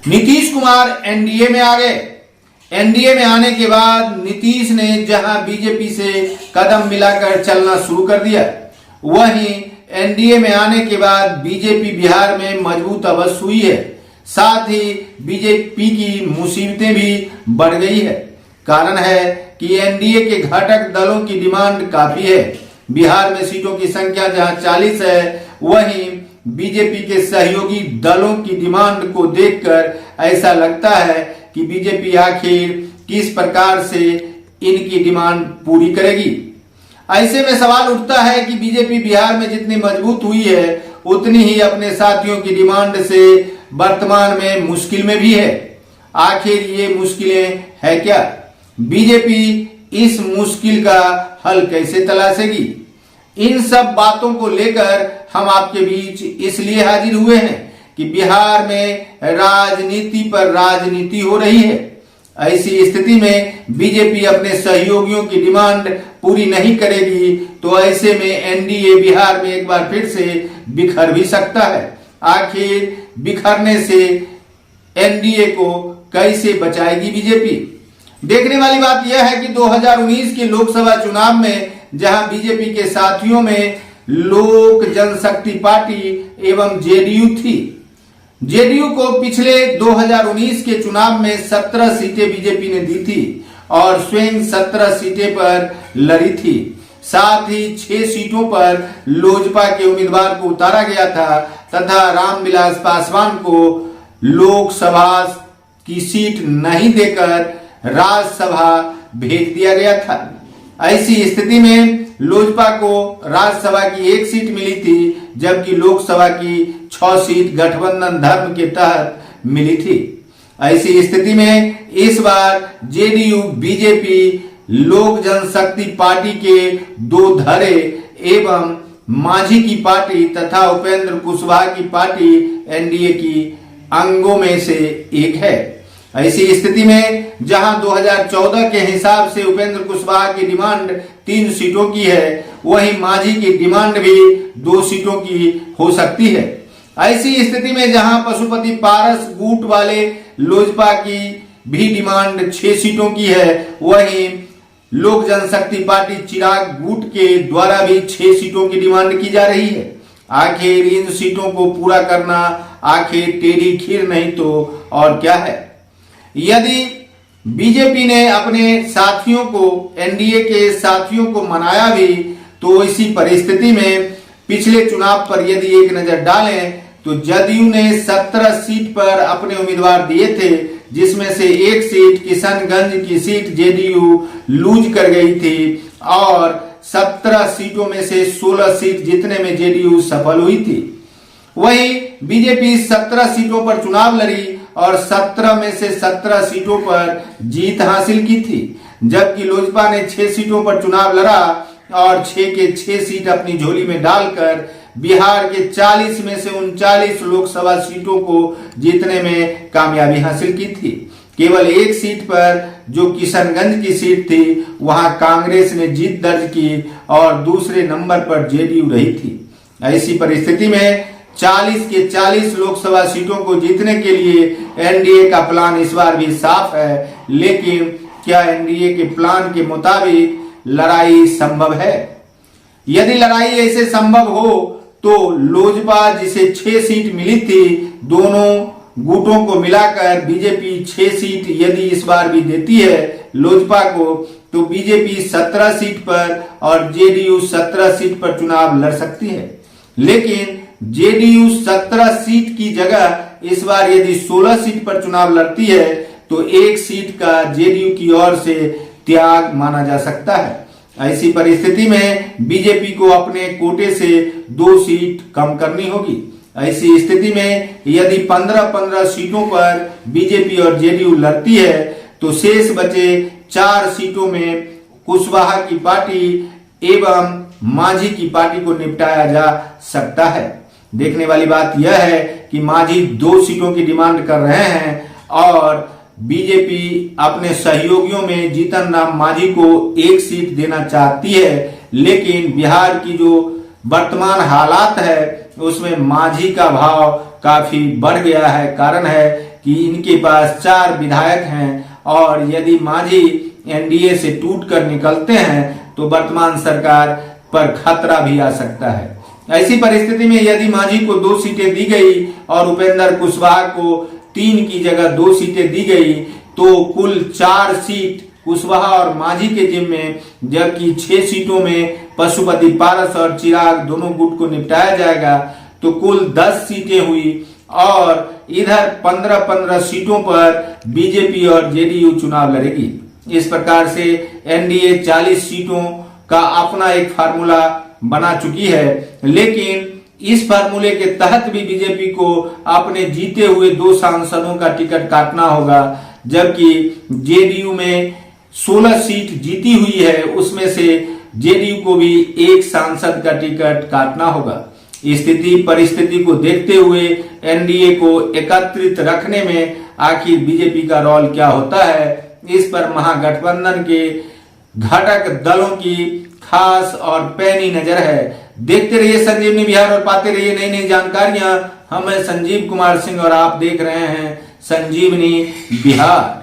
Nitish Kumar NDA में आ गए। NDA में आने के बाद नीतीश ने जहां बीजेपी से कदम मिलाकर चलना शुरू कर दिया, वहीं एनडीए में आने के बाद बीजेपी बिहार में मजबूत अवस्थ हुई है। साथ ही बीजेपी की मुसीबतें भी बढ़ गई है। कारण है कि एनडीए के घटक दलों की डिमांड काफी है। बिहार में सीटों की संख्या जहां 40 है, वहीं बीजेपी के सहयोगी दलों की डिमांड को देखकर ऐसा लगता है कि बीजेपी आखिर किस प्रकार से इनकी डिमांड पूरी करेगी। ऐसे में सवाल उठता है कि बीजेपी बिहार में जितनी मजबूत हुई है, उतनी ही अपने साथियों की डिमांड से वर्तमान में मुश्किल में भी है। आखिर ये मुश्किलें है क्या? बीजेपी इस मुश्किल का हल कैसे तलाशेगी? इन सब बातों को लेकर हम आपके बीच इसलिए हाजिर हुए हैं कि बिहार में राजनीति पर राजनीति हो रही है। ऐसी स्थिति में बीजेपी अपने सहयोगियों की डिमांड पूरी नहीं करेगी तो ऐसे में एनडीए बिहार में एक बार फिर से बिखर भी सकता है। आखिर बिखरने से एनडीए को कैसे बचाएगी बीजेपी? देखने वाली बात यह है कि 2019 के लोकसभा चुनाव में जहां बीजेपी के साथियों में लोक जनशक्ति पार्टी एवं जेडीयू थी, जेडीयू को पिछले 2019 के चुनाव में 17 सीटें बीजेपी ने दी थी और स्वयं 17 सीटें पर लड़ी थी। साथ ही 6 सीटों पर लोजपा के उम्मीदवार को उतारा गया था तथा रामविलास पासवान को लोकसभा की सीट नहीं देकर राज्यसभा भेज दिया गया था। ऐसी स्थिति में लोजपा को राज्यसभा की 1 सीट मिली थी, जबकि लोकसभा की 6 सीट गठबंधन धर्म के तहत मिली थी। ऐसी स्थिति में इस बार जेडीयू बीजेपी लोक जनशक्ति पार्टी के 2 धड़े एवं मांझी की पार्टी तथा उपेंद्र कुशवाहा की पार्टी एनडीए की अंगों में से एक है। ऐसी स्थिति में जहां 2014 के हिसाब से उपेंद्र कुशवाहा की डिमांड 3 सीटों की है, वहीं मांझी की डिमांड भी 2 सीटों की हो सकती है। ऐसी स्थिति में जहां पशुपति पारस गुट वाले लोजपा की भी डिमांड 6 सीटों की है, वहीं लोक जनशक्ति पार्टी चिराग गुट के द्वारा भी 6 सीटों की डिमांड की जा रही है। आखिर इन सीटों को पूरा करना आखिर टेढ़ी खीर नहीं तो और क्या है? यदि बीजेपी ने अपने साथियों को, एनडीए के साथियों को मनाया भी, तो इसी परिस्थिति में पिछले चुनाव पर यदि एक नजर डालें तो जदयू ने 17 सीट पर अपने उम्मीदवार दिए थे, जिसमें से 1 सीट किशनगंज की सीट जेडीयू लूज कर गई थी और 17 सीटों में से 16 सीट जीतने में जेडीयू सफल हुई थी। वहीं बीजेपी 17 सीटों पर चुनाव लड़ी और 17 में से 17 सीटों पर जीत हासिल की थी, जबकि लोजपा ने 6 सीटों पर चुनाव लड़ा और 6 के 6 सीट अपनी झोली में डालकर बिहार के 40 में से 39 लोकसभा सीटों को जीतने में कामयाबी हासिल की थी। केवल 1 सीट पर जो किशनगंज की सीट थी, वहां कांग्रेस ने जीत दर्ज की और दूसरे नंबर पर जेडीयू रही थी। ऐसी परिस्थिति में 40 के 40 लोकसभा सीटों को जीतने के लिए एनडीए का प्लान इस बार भी साफ है, लेकिन क्या एनडीए के प्लान के मुताबिक लड़ाई संभव है? यदि लड़ाई ऐसे संभव हो तो लोजपा जिसे 6 सीट मिली थी, दोनों गुटों को मिलाकर बीजेपी 6 सीट यदि इस बार भी देती है लोजपा को, तो बीजेपी 17 सीट पर और जेडीयू 17 सीट पर चुनाव लड़ सकती है। लेकिन जेडीयू 17 सीट की जगह इस बार यदि 16 सीट पर चुनाव लड़ती है तो 1 सीट का जेडीयू की ओर से त्याग माना जा सकता है। ऐसी परिस्थिति में बीजेपी को अपने कोटे से 2 सीट कम करनी होगी। ऐसी स्थिति में यदि 15-15 सीटों पर बीजेपी और जेडीयू लड़ती है तो शेष बचे 4 सीटों में कुशवाहा की पार्टी एवं मांझी की पार्टी को निपटाया जा सकता है। देखने वाली बात यह है कि मांझी 2 सीटों की डिमांड कर रहे हैं और बीजेपी अपने सहयोगियों में जीतन राम मांझी को 1 सीट देना चाहती है, लेकिन बिहार की जो वर्तमान हालात है उसमें मांझी का भाव काफी बढ़ गया है। कारण है कि इनके पास 4 विधायक हैं और यदि मांझी एनडीए से टूट कर निकलते हैं तो वर्तमान सरकार पर खतरा भी आ सकता है। ऐसी परिस्थिति में यदि मांझी को 2 सीटें दी गई और उपेंद्र कुशवाहा को 3 की जगह 2 सीटें दी गई तो कुल 4 सीट कुशवाहा और मांझी के जिम्मे, जबकि 6 सीटों में पशुपति पारस और चिराग दोनों गुट को निपटाया जाएगा तो कुल 10 सीटें हुई और इधर 15-15 सीटों पर बीजेपी और जेडीयू चुनाव लड़ेगी। इस प्रकार से एनडीए 40 सीटों का अपना एक फार्मूला बना चुकी है, लेकिन इस फार्मूले के तहत भी बीजेपी को अपने जीते हुए 2 सांसदों का टिकट काटना होगा, जबकि जेडीयू में 16 सीट जीती हुई है, उसमें से जेडीयू को भी 1 सांसद का टिकट काटना होगा। स्थिति परिस्थिति को देखते हुए एनडीए को एकत्रित रखने में आखिर बीजेपी का रोल क्या होता है, इस पर महागठबंधन के घटक दलों की खास और पैनी नजर है। देखते रहिए संजीवनी बिहार और पाते रहिए नई नई जानकारियां। हम हैं संजीव कुमार सिंह और आप देख रहे हैं संजीवनी बिहार।